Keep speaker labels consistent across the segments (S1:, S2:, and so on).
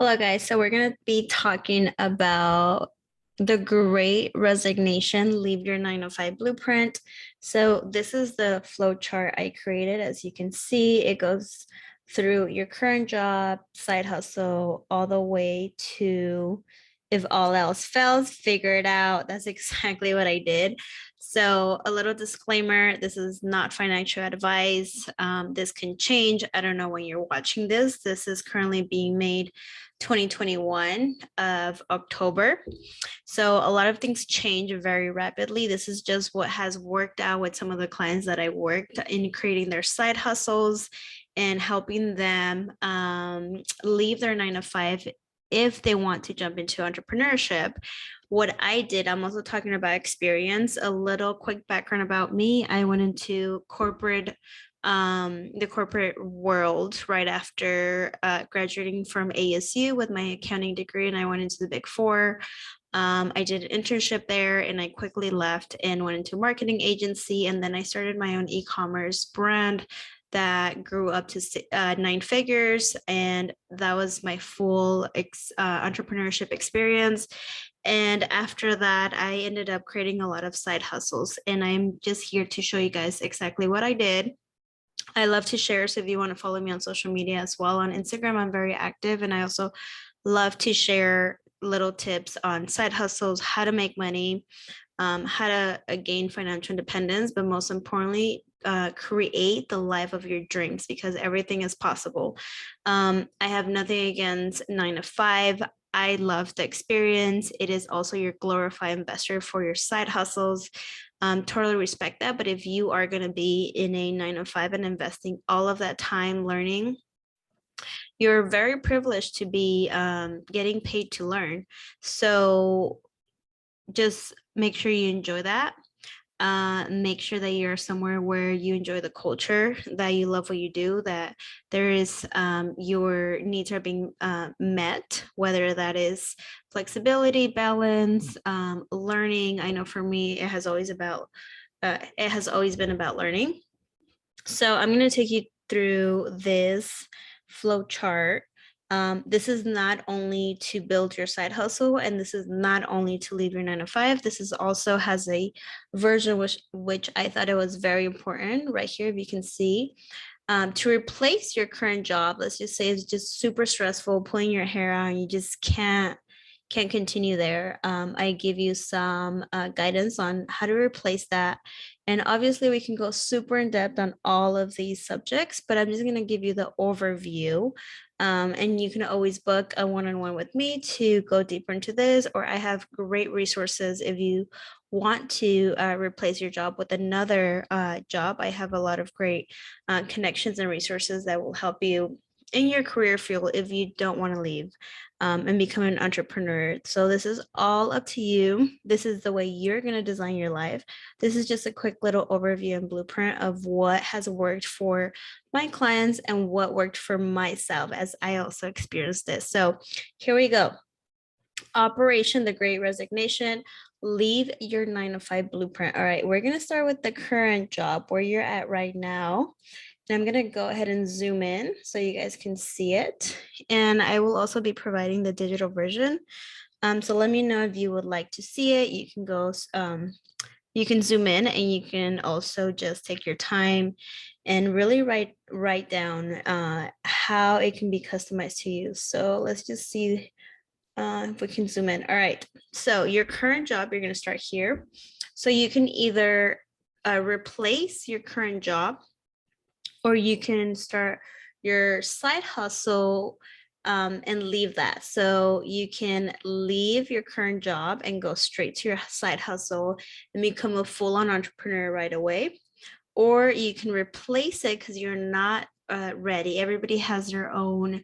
S1: Hello, guys. So we're going to be talking about the great resignation, leave your 9 to 5 blueprint. So this is the flow chart I created. As you can see, it goes through your current job, side hustle, all the way to if all else fails, figure it out. That's exactly what I did. So a little disclaimer, this is not financial advice. This can change. I don't know when you're watching this. This is currently being made 2021 of October. So a lot of things change very rapidly. This is just what has worked out with some of the clients that I worked in creating their side hustles and helping them leave their 9 to 5 if they want to jump into entrepreneurship. What I did, I'm also talking about experience, a little quick background about me. I went into the corporate world right after graduating from ASU with my accounting degree, and I went into the Big Four. I did an internship there and I quickly left and went into a marketing agency. And then I started my own e-commerce brand that grew up to 9 figures. And that was my full entrepreneurship experience. And after that, I ended up creating a lot of side hustles. And I'm just here to show you guys exactly what I did. I love to share. So if you want to follow me on social media as well, on Instagram, I'm very active. And I also love to share little tips on side hustles, how to make money, how to gain financial independence, but most importantly, create the life of your dreams because everything is possible. I have nothing against 9 to 5. I love the experience. It is also your glorified investor for your side hustles. Totally respect that. But if you are going to be in a 9 to 5 and investing all of that time learning, you're very privileged to be getting paid to learn. So just make sure you enjoy that. Make sure that you're somewhere where you enjoy the culture, that you love what you do, that there is your needs are being met, whether that is flexibility, balance, learning. I know for me, it has always been about learning. So I'm going to take you through this flow chart. This is not only to build your side hustle, and this is not only to leave your 9 to 5. This is also has a version which I thought it was very important right here. If you can see, to replace your current job, let's just say it's just super stressful, pulling your hair out, and you just can't continue there. I give you some guidance on how to replace that. And obviously we can go super in depth on all of these subjects, but I'm just going to give you the overview. And you can always book a one-on-one with me to go deeper into this, or I have great resources if you want to replace your job with another job. I have a lot of great connections and resources that will help you in your career field if you don't want to leave and become an entrepreneur. So this is all up to you. This is the way you're going to design your life. This is just a quick little overview and blueprint of what has worked for my clients and what worked for myself as I also experienced this. So here we go. Operation the Great Resignation. Leave your 9 to 5 blueprint. All right, we're going to start with the current job where you're at right now. And I'm going to go ahead and zoom in so you guys can see it. And I will also be providing the digital version. So let me know if you would like to see it. You can go, you can zoom in and you can also just take your time and really write down how it can be customized to you. So let's just see if we can zoom in. All right. So your current job, you're going to start here. So you can either replace your current job, or you can start your side hustle and leave that. So you can leave your current job and go straight to your side hustle and become a full-on entrepreneur right away. Or you can replace it because you're not ready. Everybody has their own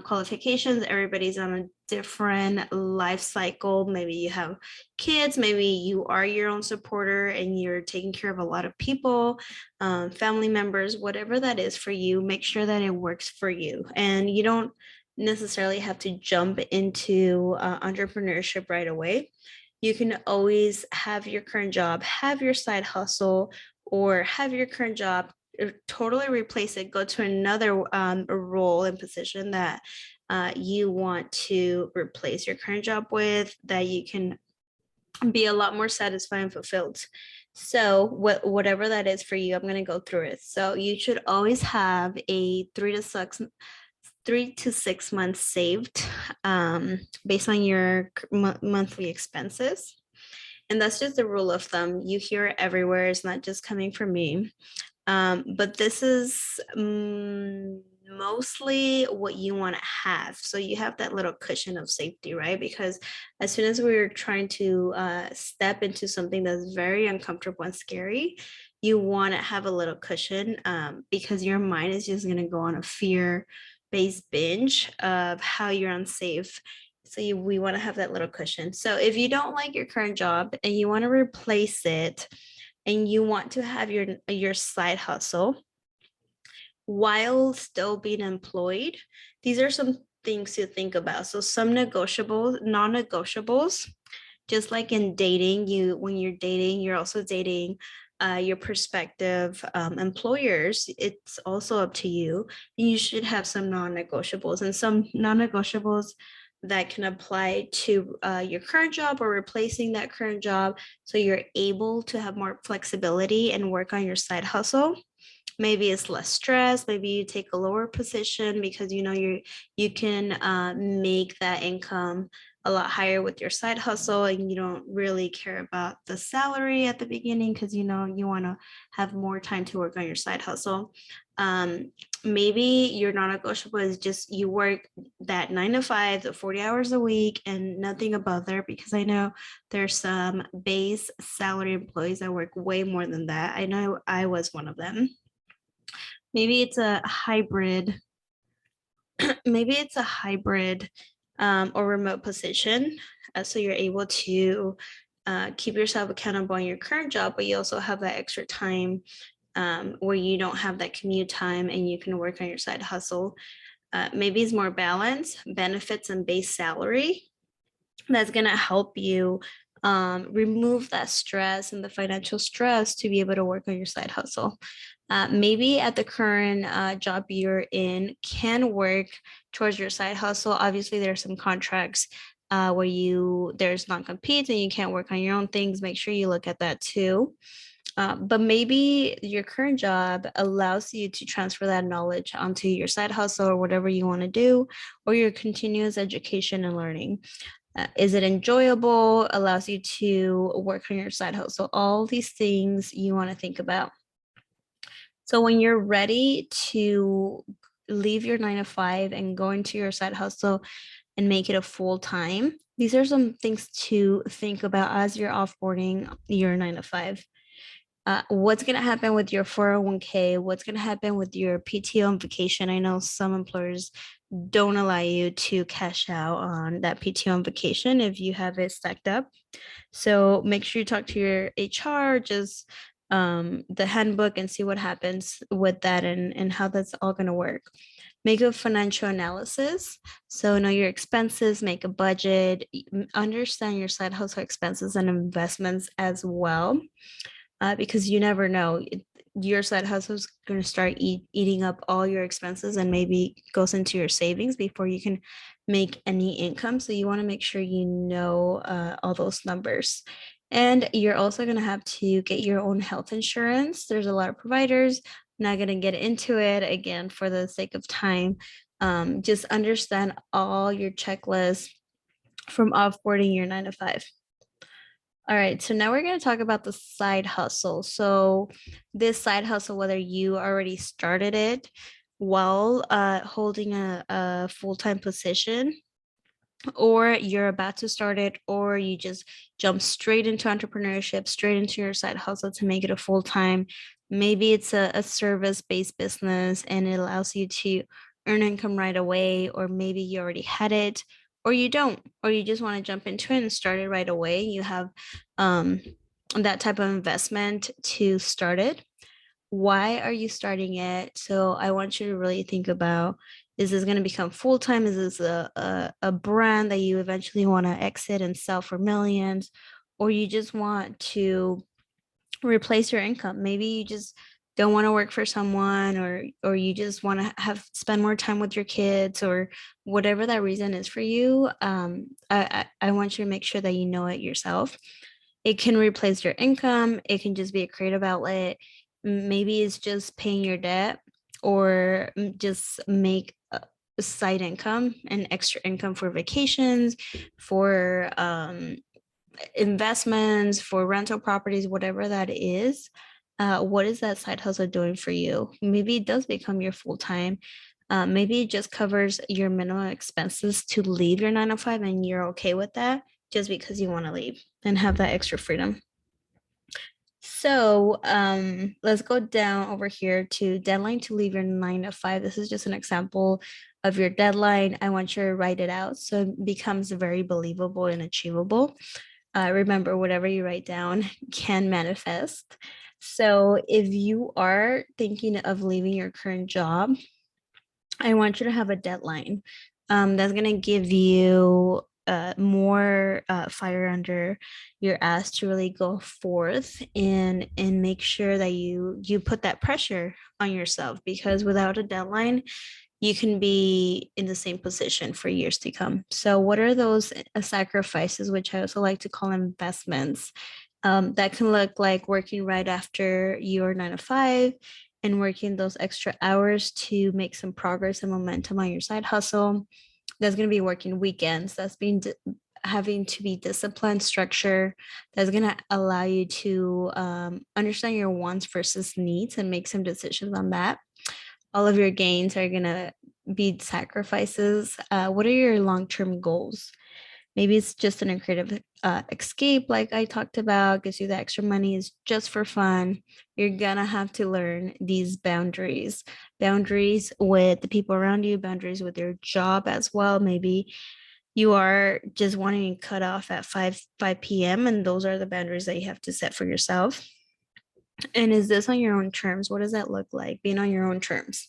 S1: qualifications. Everybody's on a different life cycle. Maybe you have kids, maybe you are your own supporter and you're taking care of a lot of people, family members, whatever that is for you. Make sure that it works for you, and you don't necessarily have to jump into entrepreneurship right away. You can always have your current job, have your side hustle, or have your current job, totally replace it, go to another role and position that you want to replace your current job with, that you can be a lot more satisfied and fulfilled. So whatever that is for you, I'm going to go through it. So you should always have a 3 to 6 months saved, based on your monthly expenses. And that's just the rule of thumb. You hear it everywhere. It's not just coming from me. But this is mostly what you want to have. So you have that little cushion of safety, right? Because as soon as we're trying to step into something that's very uncomfortable and scary, you want to have a little cushion, because your mind is just going to go on a fear-based binge of how you're unsafe. So we want to have that little cushion. So if you don't like your current job and you want to replace it, and you want to have your side hustle while still being employed, these are some things to think about. So some negotiables, non-negotiables, just like in dating, when you're dating, you're also dating your prospective employers. It's also up to you. And you should have some non-negotiables, and some non-negotiables that can apply to your current job or replacing that current job, so you're able to have more flexibility and work on your side hustle. Maybe it's less stress. Maybe you take a lower position because you can make that income a lot higher with your side hustle, and you don't really care about the salary at the beginning because you want to have more time to work on your side hustle. Maybe your non-negotiable is just you work that 9 to 5, the 40 hours a week, and nothing above there, because I know there's some base salary employees that work way more than that. I know I was one of them. Maybe it's a hybrid. Maybe it's a hybrid or remote position. So you're able to keep yourself accountable on your current job, but you also have that extra time where you don't have that commute time and you can work on your side hustle. Maybe it's more balance, benefits, and base salary. That's going to help you remove that stress and the financial stress to be able to work on your side hustle. Maybe at the current job you're in can work towards your side hustle. Obviously, there are some contracts where there's non-compete and you can't work on your own things. Make sure you look at that too. But maybe your current job allows you to transfer that knowledge onto your side hustle or whatever you want to do, or your continuous education and learning. Is it enjoyable? Allows you to work on your side hustle. All these things you want to think about. So when you're ready to leave your 9 to 5 and go into your side hustle and make it a full time, these are some things to think about as you're offboarding your 9 to 5. What's going to happen with your 401k? What's going to happen with your PTO and vacation? I know some employers don't allow you to cash out on that PTO and vacation if you have it stacked up. So make sure you talk to your HR, just the handbook, and see what happens with that and how that's all going to work. Make a financial analysis. So know your expenses, make a budget, understand your side hustle expenses and investments as well. Because you never know, your side hustle is going to start eating up all your expenses and maybe goes into your savings before you can make any income. So you want to make sure you know all those numbers. And you're also going to have to get your own health insurance. There's a lot of providers. I'm not going to get into it again for the sake of time. Just understand all your checklists from offboarding your 9 to 5. All right, so now we're going to talk about the side hustle. So this side hustle, whether you already started it while holding a full-time position, or you're about to start it, or you just jump straight into entrepreneurship, straight into your side hustle to make it a full-time. Maybe it's a service-based business and it allows you to earn income right away, or maybe you already had it, or you don't, or you just want to jump into it and start it right away. You have that type of investment to start it. Why are you starting it? So I want you to really think about, is this going to become full-time? Is this a brand that you eventually want to exit and sell for millions? Or you just want to replace your income? Maybe you just don't want to work for someone, or you just want to have spend more time with your kids, or whatever that reason is for you, I want you to make sure that you know it yourself. It can replace your income. It can just be a creative outlet. Maybe it's just paying your debt, or just make a side income and extra income for vacations, for investments, for rental properties, whatever that is. What is that side hustle doing for you? Maybe it does become your full time. Maybe it just covers your minimum expenses to leave your 9 to 5, and you're okay with that just because you want to leave and have that extra freedom. So let's go down over here to deadline to leave your 9 to 5. This is just an example of your deadline. I want you to write it out so it becomes very believable and achievable. Remember, whatever you write down can manifest. So if you are thinking of leaving your current job, I want you to have a deadline that's going to give you more fire under your ass to really go forth and make sure that you put that pressure on yourself, because without a deadline you can be in the same position for years to come. So what are those sacrifices, which I also like to call investments? That can look like working right after your 9 to 5 and working those extra hours to make some progress and momentum on your side hustle. That's going to be working weekends. That's being having to be disciplined, structure. That's going to allow you to understand your wants versus needs and make some decisions on that. All of your gains are going to be sacrifices. What are your long-term goals? Maybe it's just an creative escape, like I talked about, gives you the extra money, is just for fun. You're gonna have to learn these boundaries with the people around you, boundaries with your job as well. Maybe you are just wanting to cut off at 5 p.m. and those are the boundaries that you have to set for yourself. And is this on your own terms? What does that look like, being on your own terms?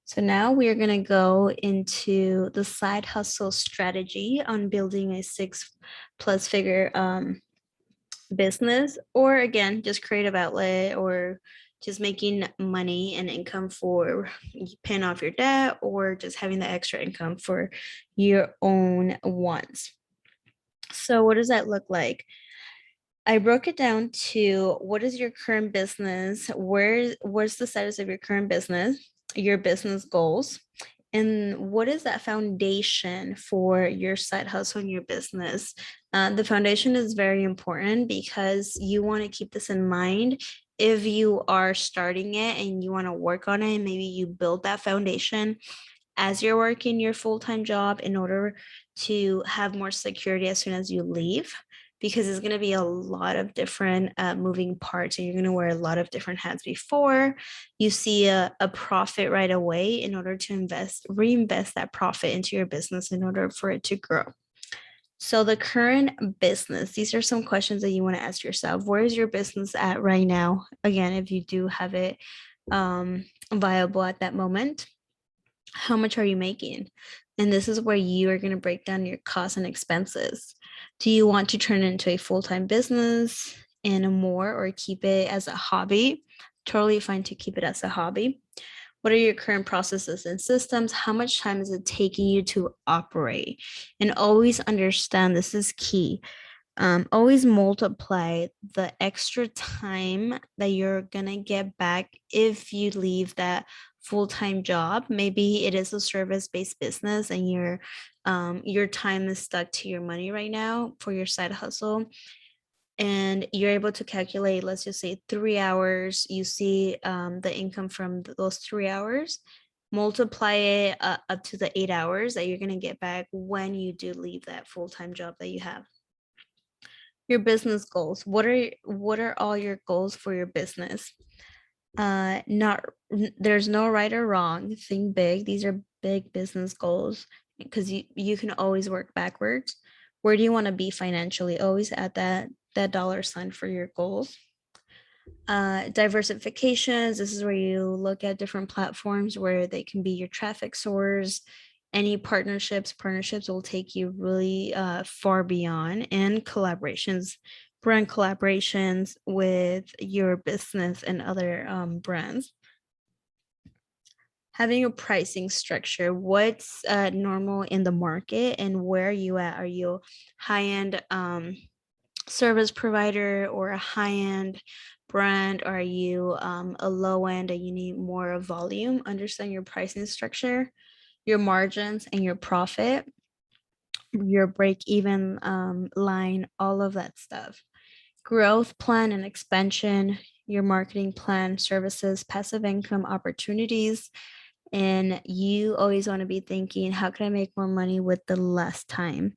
S1: So now we are going to go into the side hustle strategy on building a 6+ figure business, or again, just creative outlet, or just making money and income for paying off your debt, or just having the extra income for your own wants. So what does that look like? I broke it down to what is your current business? Where's the status of your current business, your business goals, and what is that foundation for your side hustle and your business? The foundation is very important because you want to keep this in mind. If you are starting it and you want to work on it, maybe you build that foundation as you're working your full-time job in order to have more security as soon as you leave, because it's going to be a lot of different moving parts, and you're going to wear a lot of different hats before you see a profit right away, in order to reinvest that profit into your business in order for it to grow. So the current business, these are some questions that you want to ask yourself. Where is your business at right now? Again, if you do have it viable at that moment, how much are you making? And this is where you are going to break down your costs and expenses. Do you want to turn it into a full-time business and more, or keep it as a hobby? Totally fine to keep it as a hobby. What are your current processes and systems? How much time is it taking you to operate? And always understand, this is key. Always multiply the extra time that you're gonna get back if you leave that full-time job. Maybe it is a service-based business and your time is stuck to your money right now for your side hustle, and you're able to calculate, let's just say 3 hours, you see the income from those 3 hours, multiply it up to the 8 hours that you're going to get back when you do leave that full-time job that you have. Your business goals. What are all your goals for your business? Not There's no right or wrong. Think big. These are big business goals, because you can always work backwards. Where do you want to be financially? Always add that dollar sign for your goals. Diversifications. This is where you look at different platforms where they can be your traffic source. Any partnerships will take you really far beyond. And collaborations. brand collaborations with your business and other brands. Having a pricing structure, what's normal in the market and where are you at? Are you high-end service provider or a high-end brand? Are you a low end and you need more volume? Understand your pricing structure, your margins and your profit, your break even line, all of that stuff. Growth plan and expansion, your marketing plan, services, passive income opportunities. And you always want to be thinking, how can I make more money with the less time?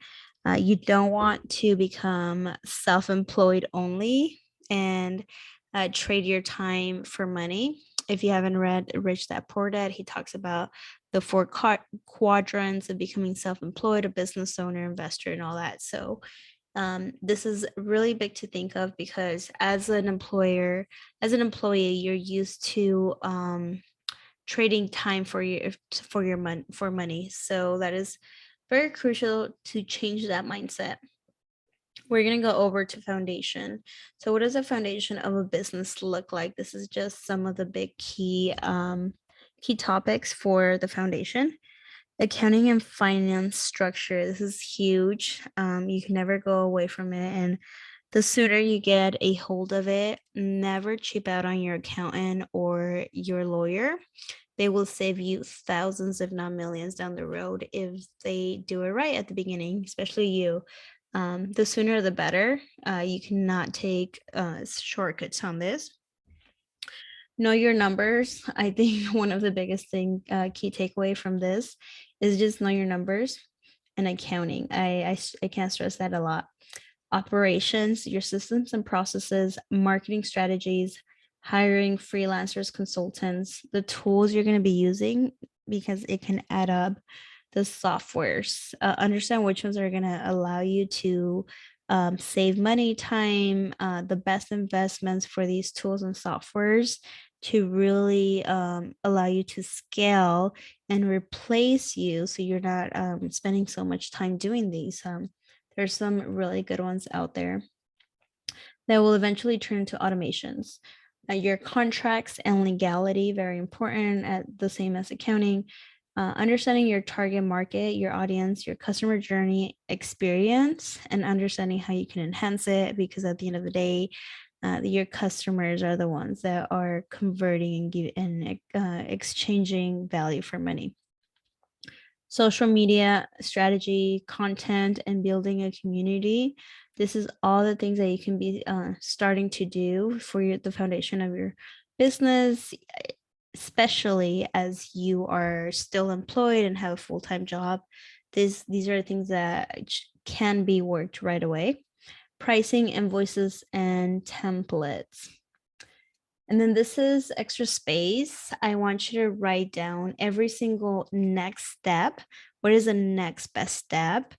S1: You don't want to become self-employed only and trade your time for money. If you haven't read Rich Dad Poor Dad, he talks about the four quadrants of becoming self-employed, a business owner, investor, and all that. So this is really big to think of because as an employer, as an employee, you're used to trading time for money. So that is very crucial to change that mindset. We're going to go over to foundation. So what does a foundation of a business look like? This is just some of the big key topics for the foundation. Accounting and finance structure. This is huge. You can never go away from it. And the sooner you get a hold of it, never cheap out on your accountant or your lawyer. They will save you thousands, if not millions, down the road if they do it right at the beginning, especially you. The sooner the better. You cannot take shortcuts on this. Know your numbers. I think one of the biggest key takeaway from this is just know your numbers and accounting. I can't stress that a lot. Operations, your systems and processes, marketing strategies, hiring freelancers, consultants, the tools you're going to be using because it can add up. The softwares, understand which ones are going to allow you to save money, time, the best investments for these tools and softwares to really allow you to scale and replace you so you're not spending so much time doing these. There's some really good ones out there that will eventually turn into automations. Your contracts and legality, very important, at the same as accounting. Understanding your target market, your audience, your customer journey experience, and understanding how you can enhance it, because at the end of the day, your customers are the ones that are converting and exchanging value for money. Social media strategy, content, and building a community. This is all the things that you can be starting to do for the foundation of your business, especially as you are still employed and have a full-time job. These are things that can be worked right away. Pricing, invoices, and templates. And then this is extra space. I want you to write down every single next step. What is the next best step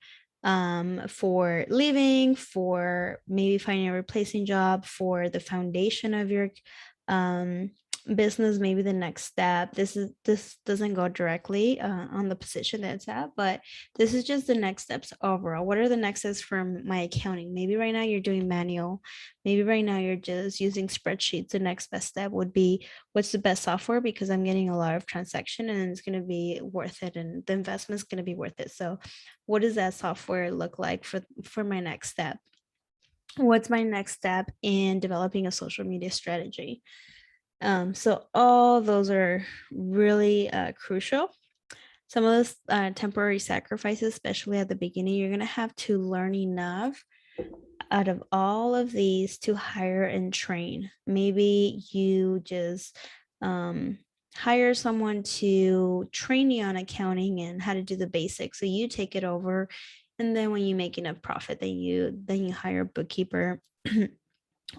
S1: for leaving, for maybe finding a replacing job, for the foundation of your business, maybe the next step. This doesn't go directly on the position that it's at, but this is just the next steps overall. What are the next steps from my accounting? Maybe right now you're doing manual. Maybe right now you're just using spreadsheets. The next best step would be, what's the best software? Because I'm getting a lot of transaction and it's going to be worth it, and the investment is going to be worth it. So what does that software look like for my next step? What's my next step in developing a social media strategy? So all those are really crucial. Some of those temporary sacrifices, especially at the beginning, you're going to have to learn enough out of all of these to hire and train. Maybe you just hire someone to train you on accounting and how to do the basics. So you take it over. And then when you make enough profit, then you hire a bookkeeper.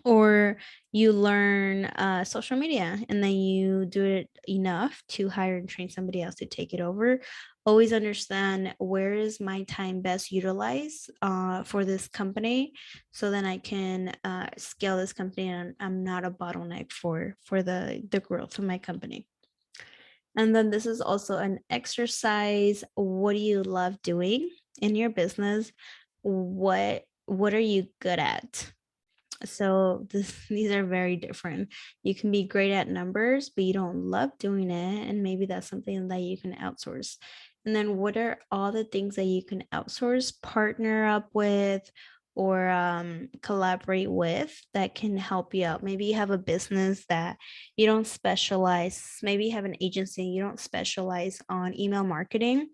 S1: Or you learn social media and then you do it enough to hire and train somebody else to take it over. Always understand, where is my time best utilized for this company, so then I can scale this company and I'm not a bottleneck for the growth of my company. And then this is also an exercise. What do you love doing in your business? What are you good at? So these are very different. You can be great at numbers, but you don't love doing it. And maybe that's something that you can outsource. And then what are all the things that you can outsource, partner up with, or collaborate with that can help you out? Maybe you have a business that you don't specialize, maybe you have an agency, you don't specialize on email marketing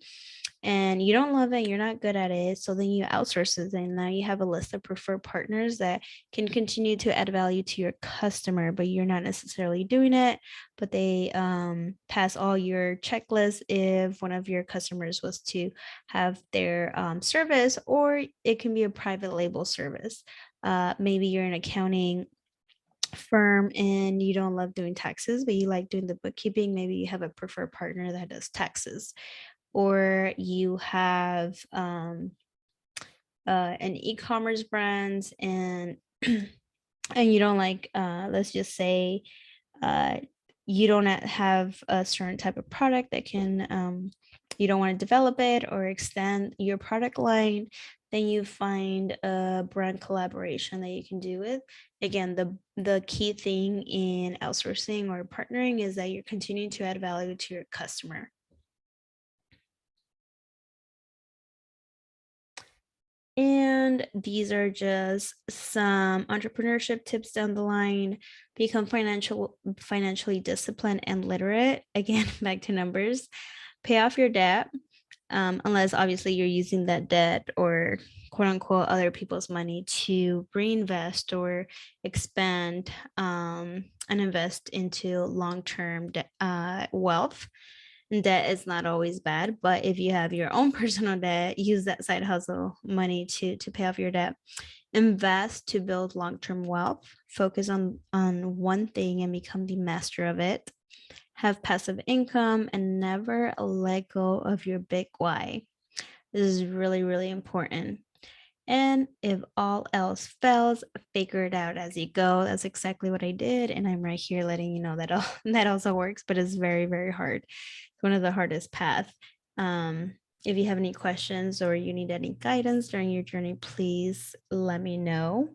S1: and you don't love it, you're not good at it. So then you outsource it, and now you have a list of preferred partners that can continue to add value to your customer, but you're not necessarily doing it. But they pass all your checklists if one of your customers was to have their service, or it can be a private label service. Maybe you're an accounting firm and you don't love doing taxes, but you like doing the bookkeeping. Maybe you have a preferred partner that does taxes, or you have an e-commerce brand and and you don't like let's just say uh, you don't have a certain type of product that can you don't want to develop it or extend your product line, then you find a brand collaboration that you can do with. Again, the key thing in outsourcing or partnering is that you're continuing to add value to your customer. And these are just some entrepreneurship tips down the line. Become financially disciplined and literate. Again, back to numbers. Pay off your debt, unless obviously you're using that debt or quote unquote other people's money to reinvest or expand and invest into long-term wealth. Debt is not always bad, but if you have your own personal debt, use that side hustle money to pay off your debt. Invest to build long-term wealth. Focus on one thing and become the master of it. Have passive income and never let go of your big why. This is really, really important. And if all else fails, figure it out as you go. That's exactly what I did. And I'm right here letting you know that that also works, but it's very, very hard. It's one of the hardest paths. If you have any questions or you need any guidance during your journey, please let me know.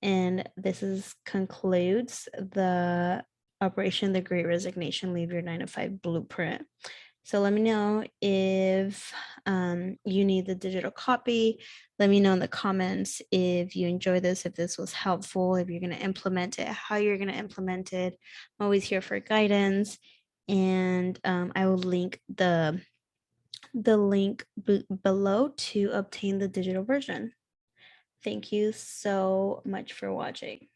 S1: And this is concludes the Operation The Great Resignation, Leave Your 9 to 5 Blueprint. So let me know if you need the digital copy. Let me know in the comments if you enjoy this, if this was helpful, if you're going to implement it, how you're going to implement it. I'm always here for guidance. And I will link the link below to obtain the digital version. Thank you so much for watching.